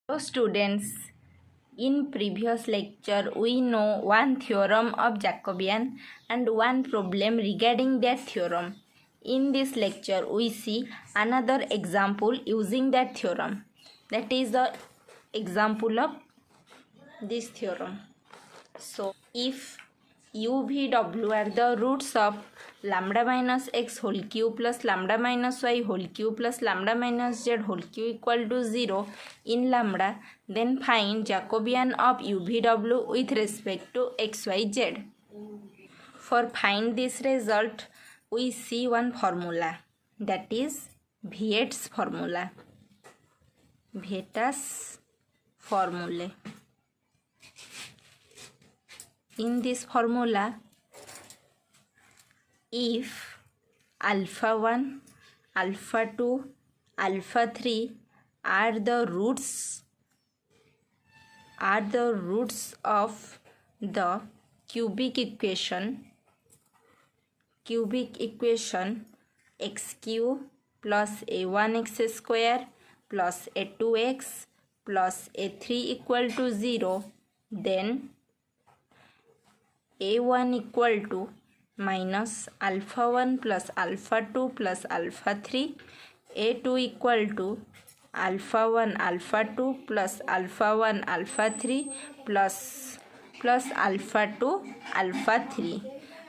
Hello students, in previous lecture we know one theorem of Jacobian and one problem regarding that theorem. In this lecture we see another example using that theorem. That is the example of this theorem. So if u, v, w are the roots of lambda minus x whole cube plus lambda minus y whole cube plus lambda minus z whole cube equal to 0 in lambda, then find Jacobian of u, v, w with respect to x, y, z. For find this result, we see one formula, that is Viet's formula. Viet's formula. In this formula, if alpha 1, alpha 2, alpha 3 are the roots of the cubic equation x cube plus a1x square plus a2x plus a3 equal to 0, then a1 equal to minus alpha 1 plus alpha 2 plus alpha 3, a2 equal to alpha 1 alpha 2 plus alpha 1 alpha 3 plus alpha 2 alpha 3,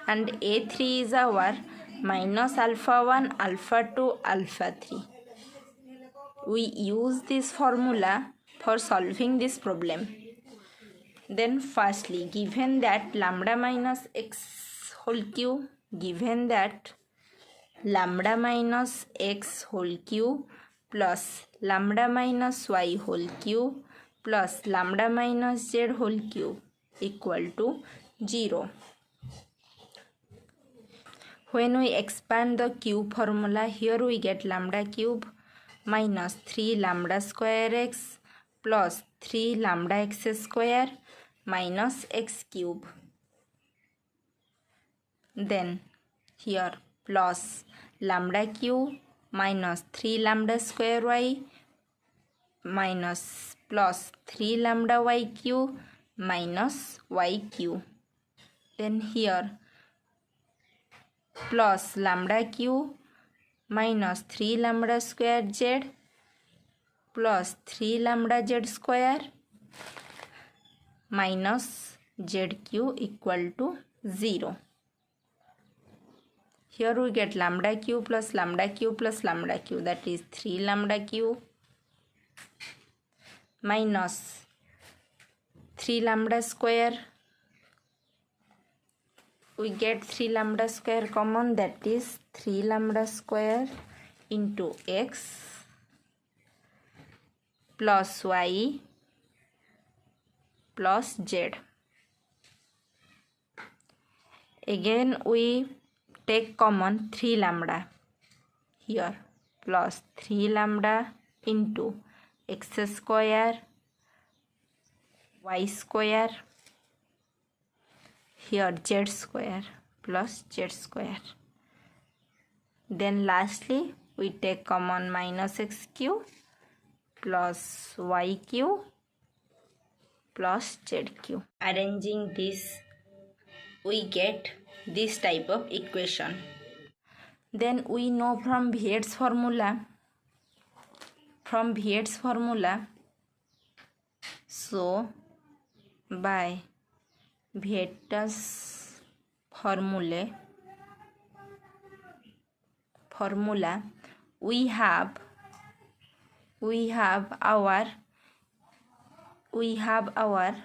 and a3 is our minus alpha 1 alpha 2 alpha 3. We use this formula for solving this problem. Then firstly, given that lambda minus x whole cube, given that lambda minus x whole cube plus lambda minus y whole cube plus lambda minus z whole cube equal to 0. When we expand the cube formula, here we get lambda cube minus 3 lambda square x plus 3 lambda x square minus x cube. Then here plus lambda cube minus 3 lambda square y minus plus 3 lambda y cube minus y cube. Then here plus lambda cube minus 3 lambda square z plus 3 lambda z square minus zq equal to 0. Here we get lambda cube plus lambda cube plus lambda cube, that is 3 lambda cube minus 3 lambda square. We get 3 lambda square common, that is 3 lambda square into x plus y plus z. Again we take common 3 lambda here, plus 3 lambda into x square y square, here z square plus z square. Then lastly we take common minus x cube plus y cube plus z cube. Arranging this, we get this type of equation. Then we know from Viet's formula, so by Viet's formula we have our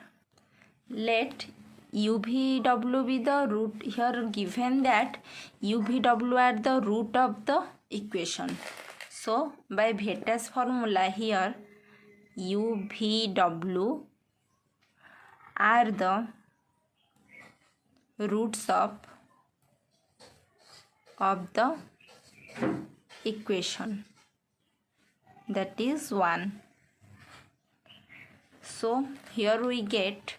let u, v, w be the root. Here given that u, v, w are the root of the equation. So by Viet's formula, here u, v, w are the roots of the equation, that is 1. So here we get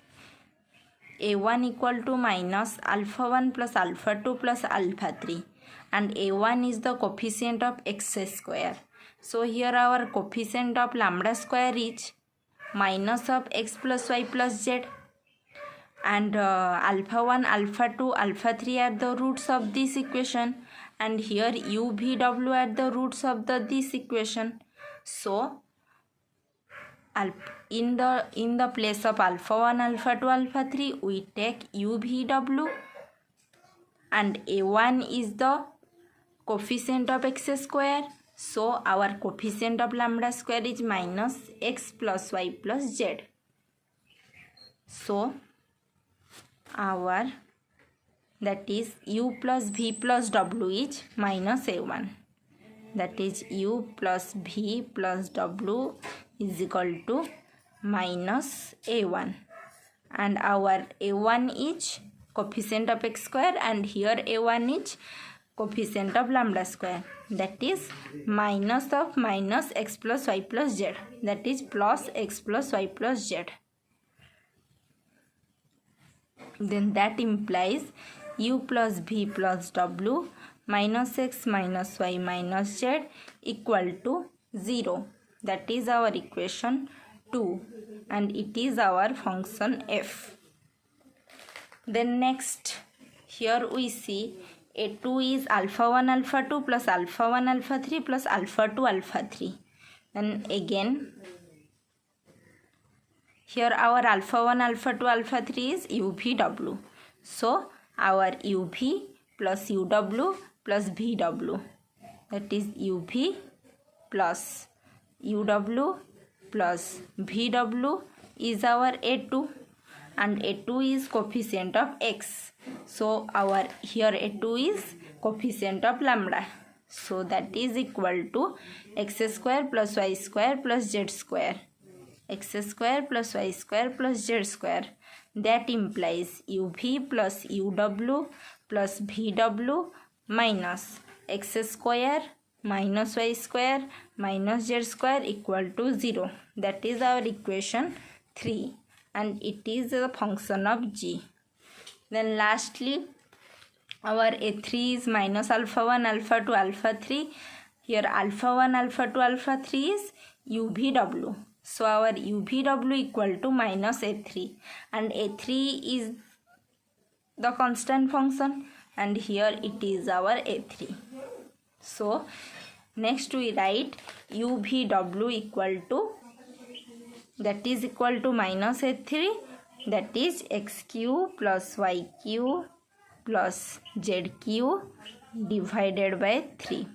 a1 equal to minus alpha 1 plus alpha 2 plus alpha 3, and a1 is the coefficient of x square. So here our coefficient of lambda square is minus of x plus y plus z, and alpha 1, alpha 2, alpha 3 are the roots of this equation, and here u, v, w are the roots of this equation. So in the place of alpha 1, alpha 2, alpha 3, we take u, v, w, and a1 is the coefficient of x square. So our coefficient of lambda square is minus x plus y plus z. So our, that is u plus v plus w is minus a1. That is u plus v plus w is equal to minus a1. And our a1 is coefficient of x square, and here a1 is coefficient of lambda square. That is minus of minus x plus y plus z. That is plus x plus y plus z. Then that implies u plus v plus w minus x minus y minus z equal to 0. That is our equation 2, and it is our function f. Then next, here we see a2 is alpha 1 alpha 2 plus alpha 1 alpha 3 plus alpha 2 alpha 3. Then again, here our alpha 1 alpha 2 alpha 3 is UVW. So our UV plus UW plus VW, that is UV plus UW plus VW is our A2, and A2 is coefficient of x. So our here A2 is coefficient of lambda. So that is equal to x square plus y square plus z square. X square plus y square plus z square. That implies UV plus UW plus VW minus x square minus y square minus z square equal to 0. That is our equation 3, and it is a function of g. Then lastly, our A3 is minus alpha 1 alpha 2 alpha 3. Here alpha 1 alpha 2 alpha 3 is UVW. So our UVW equal to minus A3, and A3 is the constant function, and here it is our A3. So next we write UVW equal to, that is equal to minus A3, that is xq plus yq plus zq divided by 3.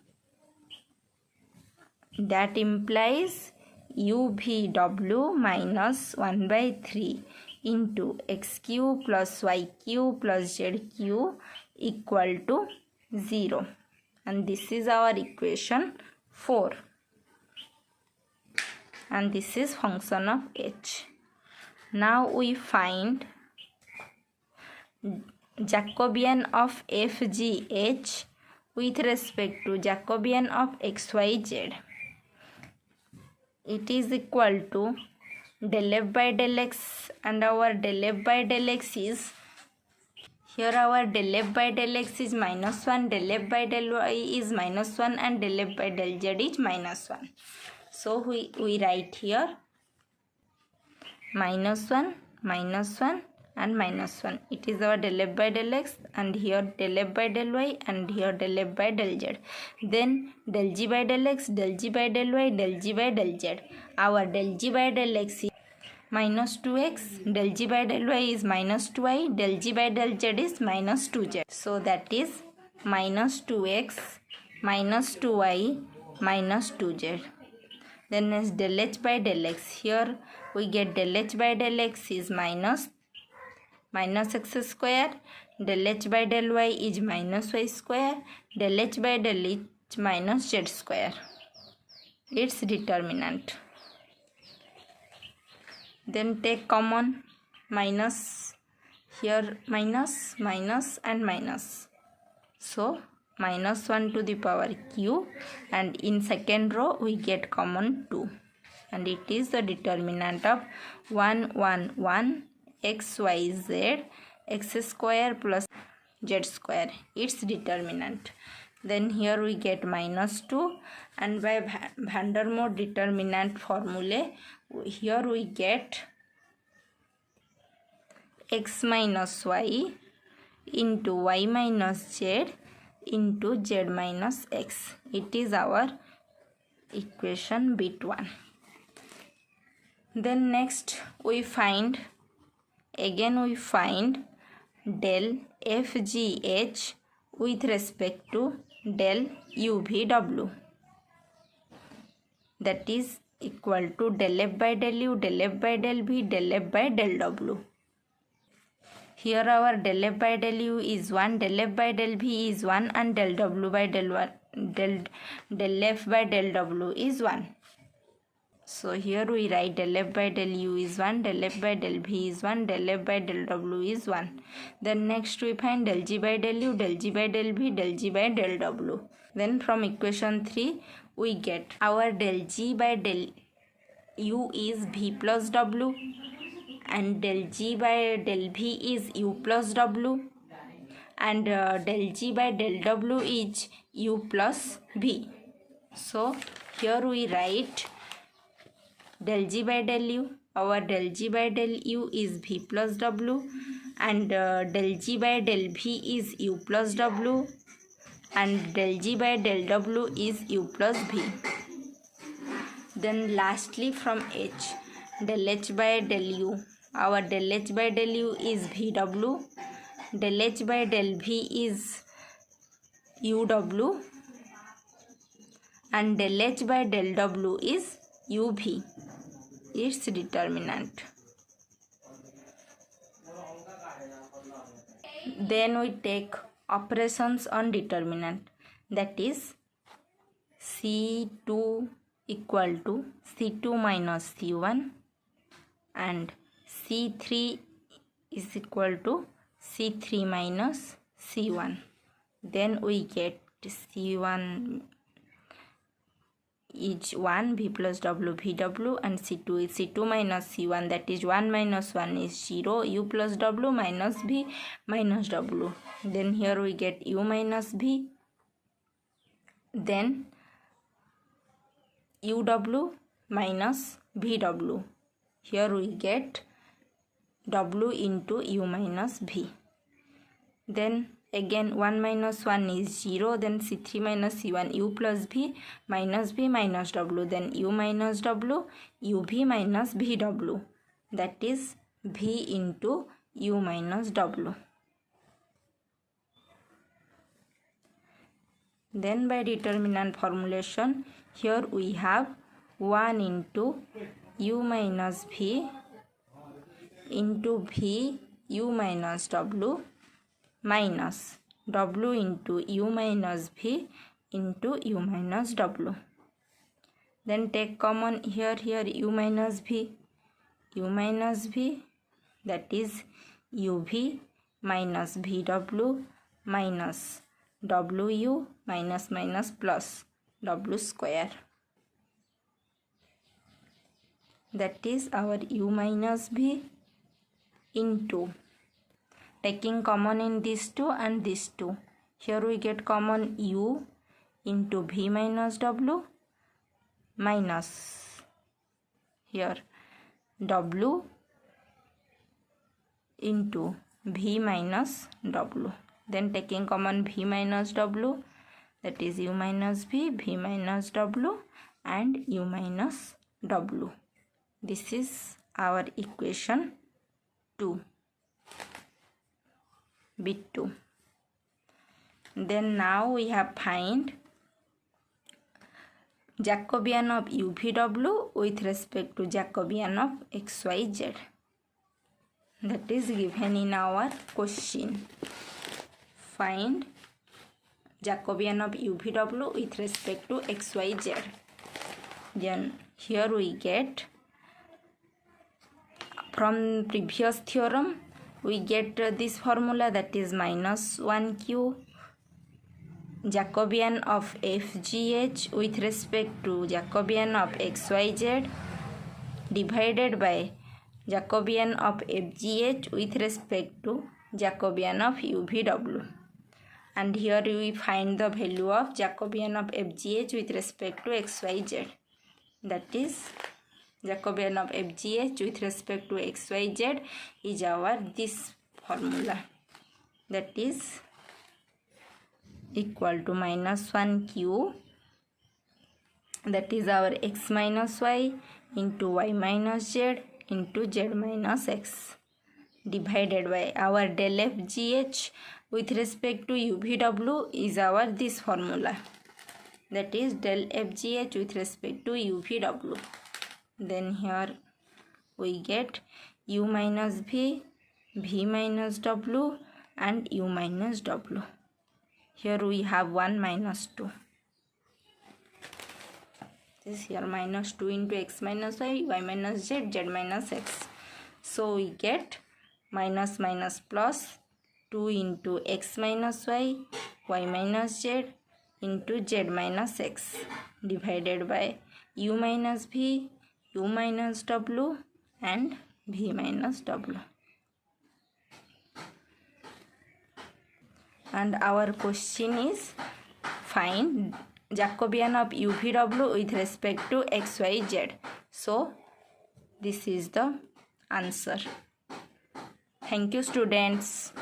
That implies UVW minus 1 by 3 into xq plus yq plus zq equal to 0. And this is our equation 4. And this is function of h. Now we find Jacobian of fgh with respect to Jacobian of xyz. It is equal to del f by del x, and our del f by del x is, here our del f by del x is minus 1, del f by del y is minus 1, and del f by del z is minus 1. So we write here minus 1, and minus 1. It is our del f by del x, and here del f by del y, and here del f by del z. Then del g by del x, del g by del y, del g by del z. Our del g by del x is minus 2x, del g by del y is minus 2y, del g by del z is minus 2z. So that is minus 2x, minus 2y, minus 2z. Then is del h by del x. Here we get del h by del x is minus x square, del h by del y is minus y square, del h by del is minus z square. Its determinant. Then take common, minus, here minus, and minus. So minus 1 to the power q, and in second row we get common 2, and it is the determinant of 1 1 1 x y z x square plus z square, its determinant. then here we get minus 2, and by van der Waals determinant formula here we get x minus y into y minus z into z minus x. It is our equation bit 1. Then next we find del FGH with respect to del UVW, that is equal to del F by del U, del F by del V, del F by del W. Here our del F by del U is 1, del F by del V is 1, and del W by del F by del W is 1. So here we write del F by del U is 1, del F by del V is 1, del F by del W is 1. Then next we find del G by del U, del G by del V, del G by del W. Then from equation 3 we get our del G by del U is V plus W, and del G by del V is U plus W, and del G by del W is U plus V. So here we write del G by del U. Our del G by del U is V plus W, and del G by del V is U plus W, and del G by del W is U plus V. Then lastly from H, del H by del U. Our del H by del U is VW, del H by del V is UW, and del H by del W is UV. Its determinant. Then we take operations on determinant, that is C2 equal to C2 minus C1, and C3 is equal to C3 minus C1. Then we get C1 is 1, V plus W, VW, and C2 is C2 minus C1, that is 1 minus 1 is 0, U plus W minus V minus W. Then here we get U minus V, then UW minus VW. Here we get W into U minus V. Then again 1 minus 1 is 0, then C3 minus C1, U plus V minus W, then U minus W, UV minus VW, that is V into U minus W. Then by determinant formulation, here we have 1 into U minus V into V U minus W minus W into U minus V into U minus W. Then take common here U minus V, that is UV minus VW minus WU minus plus W square, that is our U minus V into, taking common in these two and these two, here we get common U into V minus W minus here W into V minus W. Then taking common V minus W, that is U minus V, V minus W, and U minus W. This is our equation 2, bit 2. Then now we have find Jacobian of UVW with respect to Jacobian of XYZ. That is given in our question. Find Jacobian of UVW with respect to XYZ. Then here we get, from previous theorem we get this formula, that is minus 1q Jacobian of FGH with respect to Jacobian of XYZ divided by Jacobian of FGH with respect to Jacobian of UVW. and here we find the value of Jacobian of FGH with respect to XYZ. That is Jacobian of FGH with respect to XYZ is our this formula, that is equal to minus 1q, that is our x minus y into y minus z into z minus x, divided by our del FGH with respect to UVW is our this formula, that is del FGH with respect to UVW. Then here we get U minus V, V minus W and U minus W. Here we have 1 minus 2. This here minus 2 into x minus y, y minus z, z minus x. So we get minus minus plus 2 into x minus y, y minus z into z minus x, divided by u minus v, u minus w and v minus w. And our question is find Jacobian of UVW with respect to XYZ. So this is the answer. Thank you, students.